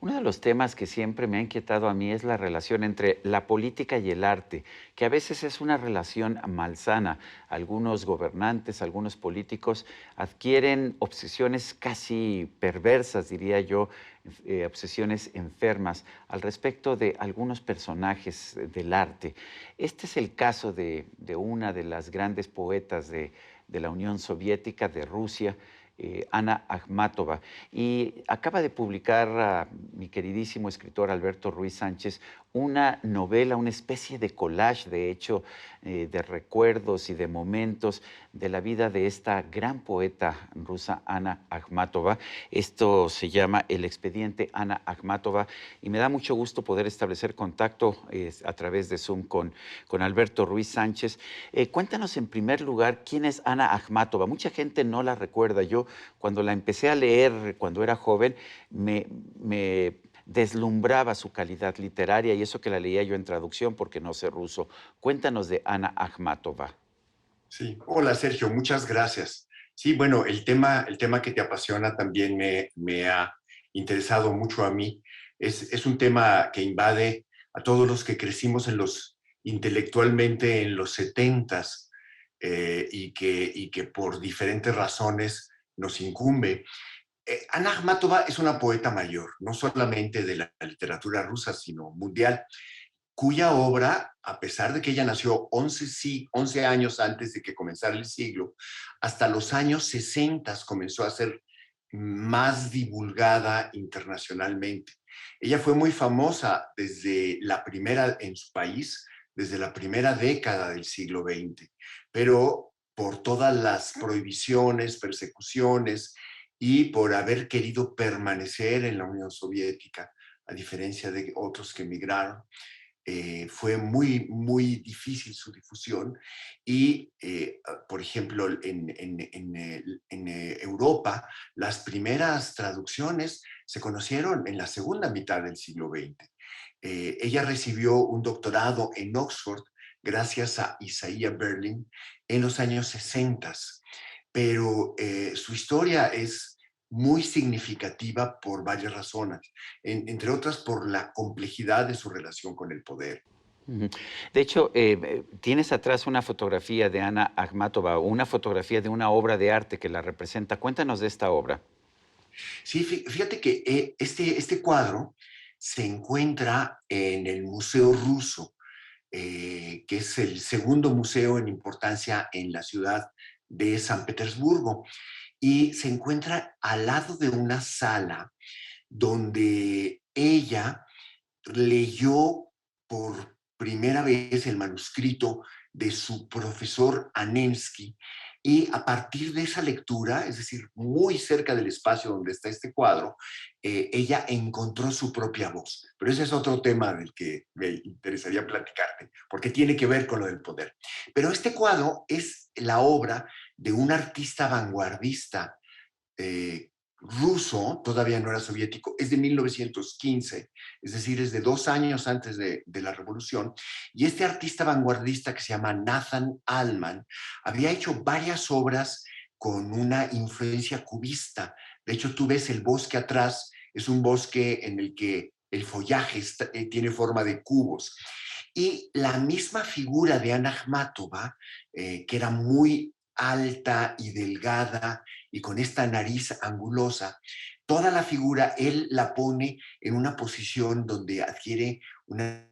Uno de los temas que siempre me ha inquietado a mí es la relación entre la política y el arte, que a veces es una relación malsana. Algunos gobernantes, algunos políticos adquieren obsesiones casi perversas, diría yo, obsesiones enfermas al respecto de algunos personajes del arte. Este es el caso de una de las grandes poetas de la Unión Soviética, de Rusia, Ana Akhmatova. Y acaba de publicar mi queridísimo escritor Alberto Ruiz Sánchez una novela, una especie de collage, de hecho, de recuerdos y de momentos de la vida de esta gran poeta rusa, Ana Akhmatova. Esto se llama El expediente Ana Akhmatova y me da mucho gusto poder establecer contacto a través de Zoom con Alberto Ruiz Sánchez. Cuéntanos en primer lugar quién es Ana Akhmatova. Mucha gente no la recuerda. Yo cuando la empecé a leer cuando era joven, me deslumbraba su calidad literaria y eso que la leía yo en traducción porque no sé ruso. Cuéntanos de Ana Akhmatova. Sí, hola Sergio, muchas gracias. Sí, bueno, el tema que te apasiona también me ha interesado mucho a mí. Es un tema que invade a todos los que crecimos intelectualmente en los setentas y que por diferentes razones nos incumbe. Ana Akhmatova es una poeta mayor, no solamente de la literatura rusa, sino mundial, cuya obra, a pesar de que ella nació 11 años antes de que comenzara el siglo, hasta los años 60 comenzó a ser más divulgada internacionalmente. Ella fue muy famosa desde la primera en su país, desde la primera década del siglo XX, pero por todas las prohibiciones, persecuciones y por haber querido permanecer en la Unión Soviética, a diferencia de otros que emigraron, fue muy, muy difícil su difusión y, por ejemplo, en Europa, las primeras traducciones se conocieron en la segunda mitad del siglo XX. Ella recibió un doctorado en Oxford gracias a Isaiah Berlin en los años 60, pero su historia es muy significativa por varias razones, entre otras por la complejidad de su relación con el poder. Ujú. De hecho, tienes atrás una fotografía de Ana Akhmatova, una fotografía de una obra de arte que la representa. Cuéntanos de esta obra. Sí, fíjate que este cuadro se encuentra en el Museo Ruso, que es el segundo museo en importancia en la ciudad de San Petersburgo, y se encuentra al lado de una sala donde ella leyó por primera vez el manuscrito de su profesor Anensky, y a partir de esa lectura, es decir, muy cerca del espacio donde está este cuadro, ella encontró su propia voz. Pero ese es otro tema del que me interesaría platicarte, porque tiene que ver con lo del poder. Pero este cuadro es la obra de un artista vanguardista ruso, todavía no era soviético, es de 1915, es decir, es de 2 años antes de la revolución, y este artista vanguardista que se llama Nathan Alman había hecho varias obras con una influencia cubista. De hecho, tú ves el bosque atrás, es un bosque en el que el follaje tiene forma de cubos. Y la misma figura de Ana Akhmatova, que era muy alta y delgada y con esta nariz angulosa, toda la figura él la pone en una posición donde adquiere un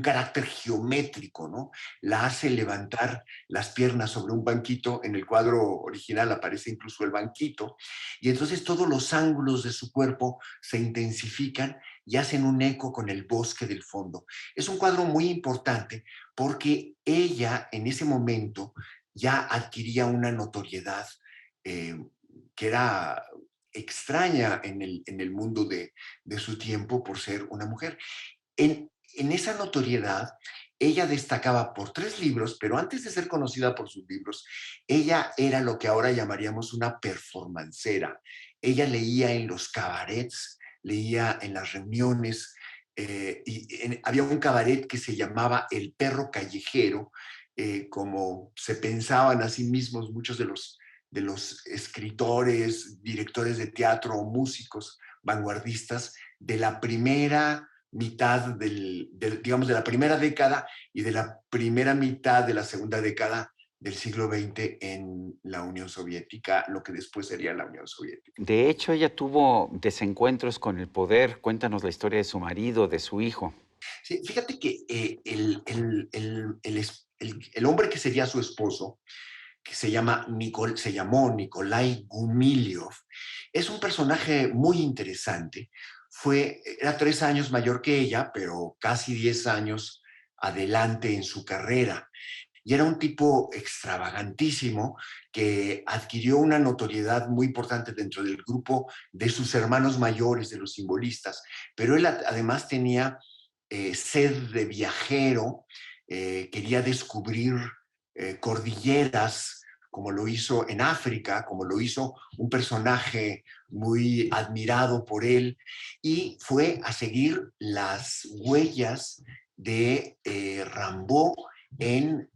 carácter geométrico, ¿no? La hace levantar las piernas sobre un banquito. En el cuadro original aparece incluso el banquito, y entonces todos los ángulos de su cuerpo se intensifican y hacen un eco con el bosque del fondo. Es un cuadro muy importante porque ella en ese momento ya adquiría una notoriedad eh, que era extraña en el mundo de su tiempo por ser una mujer. En esa notoriedad, ella destacaba por 3 libros, pero antes de ser conocida por sus libros, ella era lo que ahora llamaríamos una performancera. Ella leía en los cabarets, leía en las reuniones, había un cabaret que se llamaba El Perro Callejero, como se pensaban a sí mismos muchos de los escritores, directores de teatro o músicos vanguardistas de la primera mitad digamos, de la primera década y de la primera mitad de la segunda década del siglo XX en la Unión Soviética, lo que después sería la Unión Soviética. De hecho, ella tuvo desencuentros con el poder. Cuéntanos la historia de su marido, de su hijo. Sí, fíjate que el hombre que sería su esposo, que se llamó Nikolai Gumilyov, es un personaje muy interesante. Era 3 años mayor que ella, pero casi 10 años adelante en su carrera. Y era un tipo extravagantísimo que adquirió una notoriedad muy importante dentro del grupo de sus hermanos mayores, de los simbolistas, pero él además tenía sed de viajero, quería descubrir cordilleras, como lo hizo en África, como lo hizo un personaje muy admirado por él, y fue a seguir las huellas de Rambo en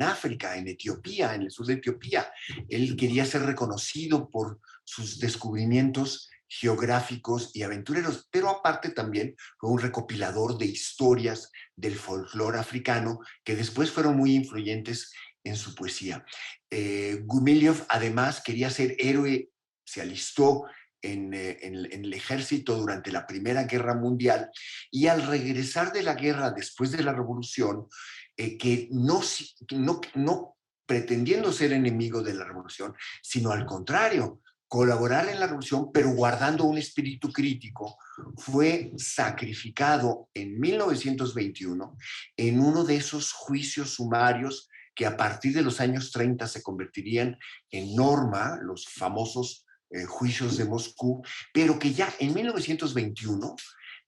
África, en Etiopía, en el sur de Etiopía. Él quería ser reconocido por sus descubrimientos geográficos y aventureros, pero aparte también fue un recopilador de historias del folclore africano que después fueron muy influyentes en su poesía. Gumilyov además quería ser héroe, se alistó en el ejército durante la Primera Guerra Mundial y al regresar de la guerra después de la revolución, que no pretendiendo ser enemigo de la revolución, sino al contrario, colaborar en la revolución, pero guardando un espíritu crítico, fue sacrificado en 1921 en uno de esos juicios sumarios que a partir de los años 30 se convertirían en norma, los famosos juicios de Moscú, pero que ya en 1921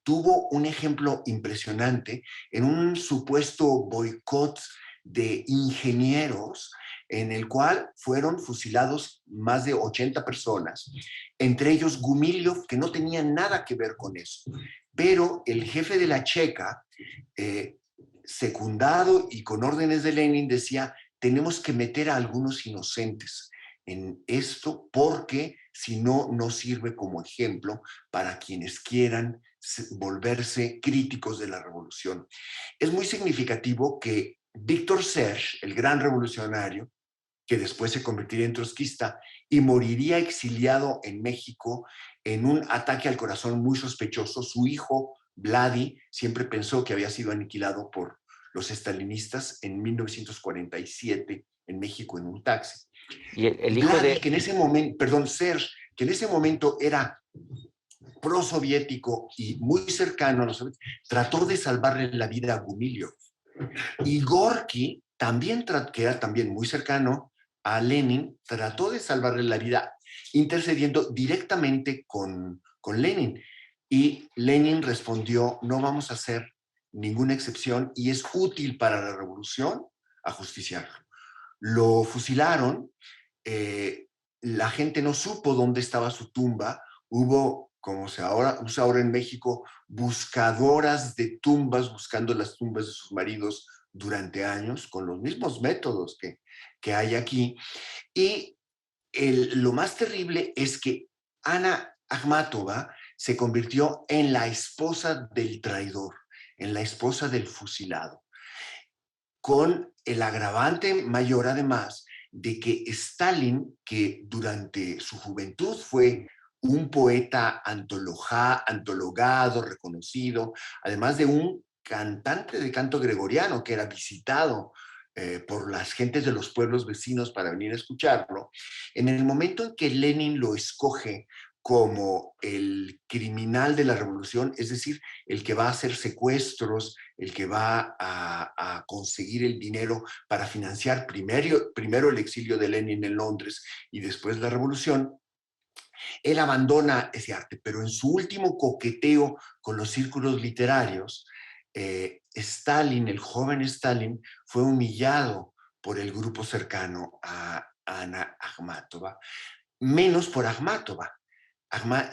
tuvo un ejemplo impresionante en un supuesto boicot de ingenieros en el cual fueron fusilados más de 80 personas, entre ellos Gumilyov, que no tenía nada que ver con eso. Pero el jefe de la Checa, secundado y con órdenes de Lenin, decía, tenemos que meter a algunos inocentes en esto porque si no, no sirve como ejemplo para quienes quieran volverse críticos de la revolución. Es muy significativo que Víctor Serge, el gran revolucionario, que después se convertiría en trotskista y moriría exiliado en México en un ataque al corazón muy sospechoso. Su hijo, Vladi, siempre pensó que había sido aniquilado por los estalinistas en 1947 en México en un taxi. Y el hijo Vladi, de... que en ese momento, perdón, Serge, que en ese momento era prosoviético y muy cercano a los soviéticos, trató de salvarle la vida a Gumilyov. Y Gorky, que era también muy cercano a Lenin, trató de salvarle la vida intercediendo directamente con Lenin. Y Lenin respondió, no vamos a hacer ninguna excepción y es útil para la revolución ajusticiarlo. Lo fusilaron, la gente no supo dónde estaba su tumba, hubo, como se usa ahora en México, buscadoras de tumbas buscando las tumbas de sus maridos durante años, con los mismos métodos que hay aquí. Y lo más terrible es que Ana Akhmatova se convirtió en la esposa del traidor, en la esposa del fusilado, con el agravante mayor además de que Stalin, que durante su juventud fue un poeta antologado, reconocido, además de un cantante de canto gregoriano que era visitado por las gentes de los pueblos vecinos para venir a escucharlo, en el momento en que Lenin lo escoge como el criminal de la revolución, es decir, el que va a hacer secuestros, el que va a conseguir el dinero para financiar primero el exilio de Lenin en Londres y después la revolución, él abandona ese arte, pero en su último coqueteo con los círculos literarios, Stalin, el joven Stalin, fue humillado por el grupo cercano a Ana Akhmatova, menos por Akhmatova.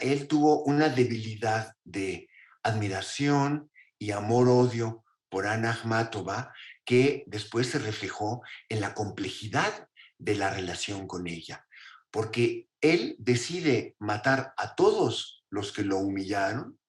Él tuvo una debilidad de admiración y amor-odio por Ana Akhmatova que después se reflejó en la complejidad de la relación con ella, porque él decide matar a todos los que lo humillaron,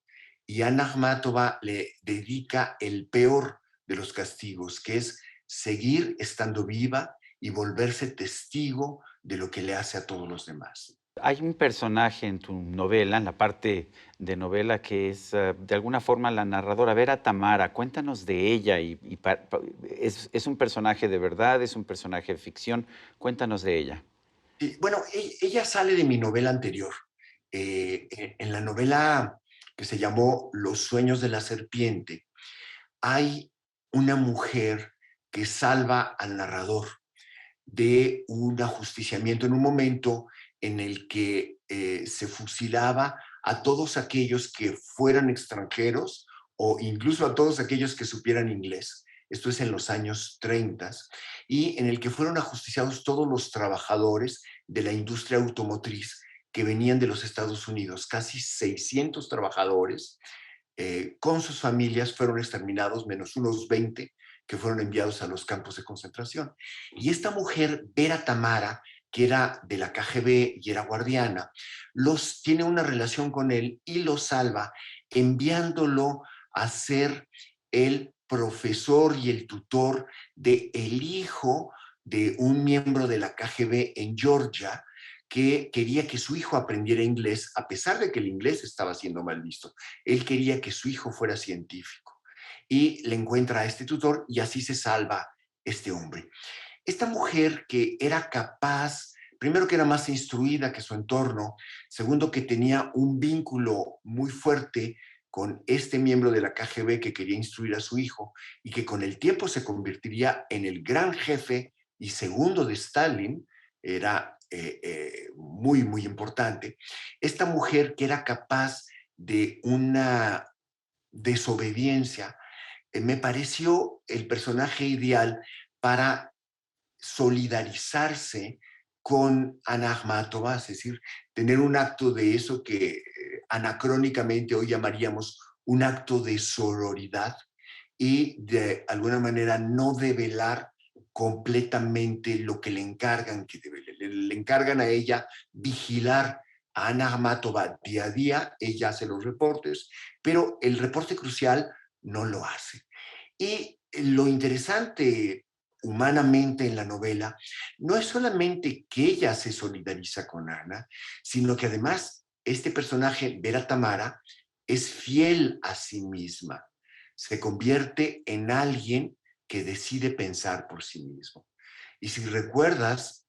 y Ana Akhmatova le dedica el peor de los castigos, que es seguir estando viva y volverse testigo de lo que le hace a todos los demás. Hay un personaje en tu novela, en la parte de novela, que es de alguna forma la narradora, Vera Tamara. Cuéntanos de ella. ¿Es un personaje de verdad? ¿Es un personaje de ficción? Cuéntanos de ella. Y, bueno, ella sale de mi novela anterior. En la novela que se llamó Los sueños de la serpiente, hay una mujer que salva al narrador de un ajusticiamiento en un momento en el que se fusilaba a todos aquellos que fueran extranjeros o incluso a todos aquellos que supieran inglés. Esto es en los años 30, y en el que fueron ajusticiados todos los trabajadores de la industria automotriz que venían de los Estados Unidos. Casi 600 trabajadores con sus familias fueron exterminados, menos unos 20 que fueron enviados a los campos de concentración. Y esta mujer, Vera Tamara, que era de la KGB y era guardiana, tiene una relación con él y lo salva enviándolo a ser el profesor y el tutor de el hijo de un miembro de la KGB en Georgia, que quería que su hijo aprendiera inglés, a pesar de que el inglés estaba siendo mal visto. Él quería que su hijo fuera científico. Y le encuentra a este tutor y así se salva este hombre. Esta mujer que era capaz, primero que era más instruida que su entorno, segundo que tenía un vínculo muy fuerte con este miembro de la KGB que quería instruir a su hijo y que con el tiempo se convertiría en el gran jefe y segundo de Stalin, era muy, muy importante. Esta mujer que era capaz de una desobediencia, me pareció el personaje ideal para solidarizarse con Ana Akhmatova, es decir, tener un acto de eso que anacrónicamente hoy llamaríamos un acto de sororidad y de alguna manera no develar completamente lo que le encargan, que le encargan a ella vigilar a Ana Akhmatova día a día, ella hace los reportes, pero el reporte crucial no lo hace. Y lo interesante humanamente en la novela no es solamente que ella se solidariza con Ana, sino que además este personaje, Vera Tamara, es fiel a sí misma, se convierte en alguien que decide pensar por sí mismo. Y si recuerdas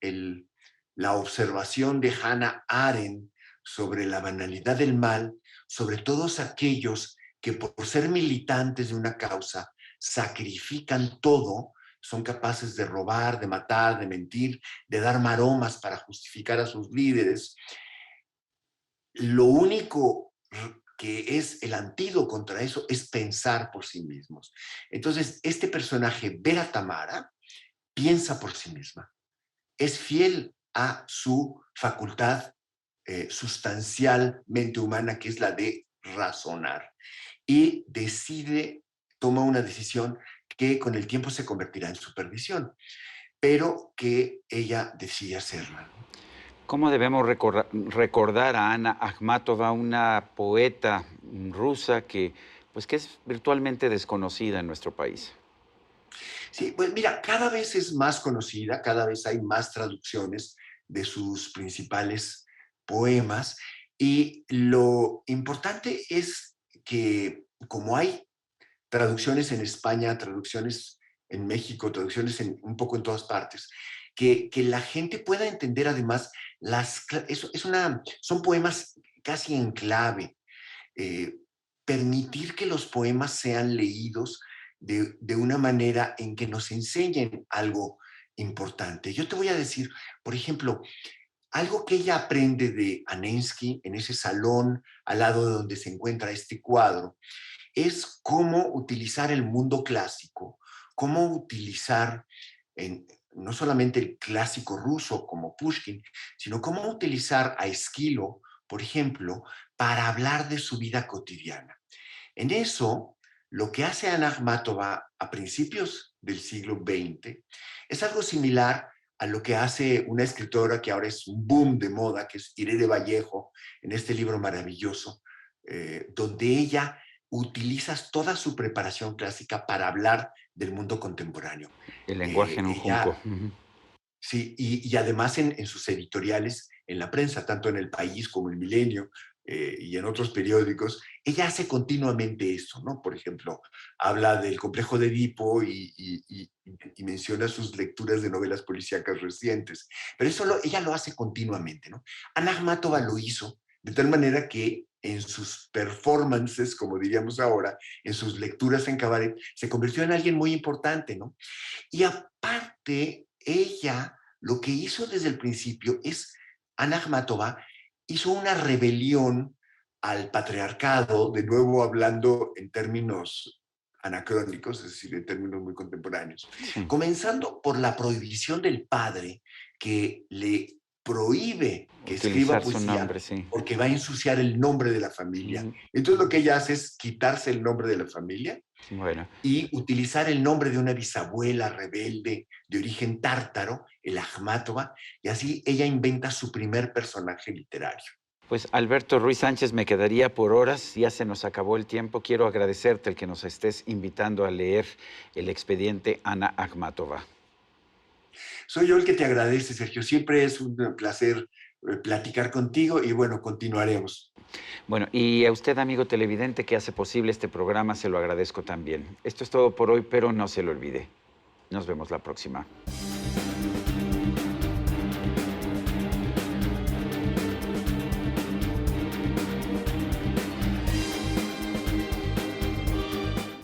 la observación de Hannah Arendt sobre la banalidad del mal, sobre todos aquellos que por ser militantes de una causa sacrifican todo, son capaces de robar, de matar, de mentir, de dar maromas para justificar a sus líderes. Lo único que es el antídoto contra eso es pensar por sí mismos. Entonces, este personaje, Vera Tamara, piensa por sí misma, es fiel a su facultad sustancialmente humana, que es la de razonar, y toma una decisión que con el tiempo se convertirá en su perdición, pero que ella decide hacerla. ¿Cómo debemos recordar a Ana Akhmatova, una poeta rusa que es virtualmente desconocida en nuestro país? Sí, pues mira, cada vez es más conocida, cada vez hay más traducciones de sus principales poemas, y lo importante es que como hay traducciones en España, traducciones en México, traducciones un poco en todas partes, que la gente pueda entender además, son poemas casi en clave, eh, permitir que los poemas sean leídos de una manera en que nos enseñen algo importante. Yo te voy a decir, por ejemplo, algo que ella aprende de Anensky en ese salón al lado de donde se encuentra este cuadro, es cómo utilizar el mundo clásico, cómo utilizar no solamente el clásico ruso como Pushkin, sino cómo utilizar a Esquilo, por ejemplo, para hablar de su vida cotidiana. En eso, lo que hace Ana Akhmatova a principios del siglo XX es algo similar a lo que hace una escritora que ahora es un boom de moda, que es Irene Vallejo, en este libro maravilloso, donde ella utiliza toda su preparación clásica para hablar del mundo contemporáneo. El lenguaje en un Ella, junco. Ujú. sí, y además en sus editoriales, en la prensa, tanto en El País como El Milenio, y en otros periódicos, ella hace continuamente esto, ¿no? Por ejemplo, habla del complejo de Edipo y menciona sus lecturas de novelas policíacas recientes, pero ella lo hace continuamente, ¿no? Ana Akhmatova lo hizo de tal manera que en sus performances, como diríamos ahora, en sus lecturas en cabaret, se convirtió en alguien muy importante, ¿no? Y aparte, ella lo que hizo desde el principio es, Ana Akhmatova hizo una rebelión al patriarcado, de nuevo hablando en términos anacrónicos, es decir, en términos muy contemporáneos, Sí. comenzando por la prohibición del padre que le prohíbe que escriba Utilizar su poesía nombre, sí. porque va a ensuciar el nombre de la familia. Ujú. Entonces lo que ella hace es quitarse el nombre de la familia Bueno, y utilizar el nombre de una bisabuela rebelde de origen tártaro, el Akhmatova, y así ella inventa su primer personaje literario. pues Alberto Ruiz Sánchez, me quedaría por horas, ya se nos acabó el tiempo. Quiero agradecerte el que nos estés invitando a leer el expediente Ana Akhmatova. Soy yo el que te agradece, Sergio. Siempre es un placer platicar contigo y bueno, continuaremos. Bueno, y a usted, amigo televidente, que hace posible este programa, se lo agradezco también. Esto es todo por hoy, pero no se lo olvide. Nos vemos la próxima.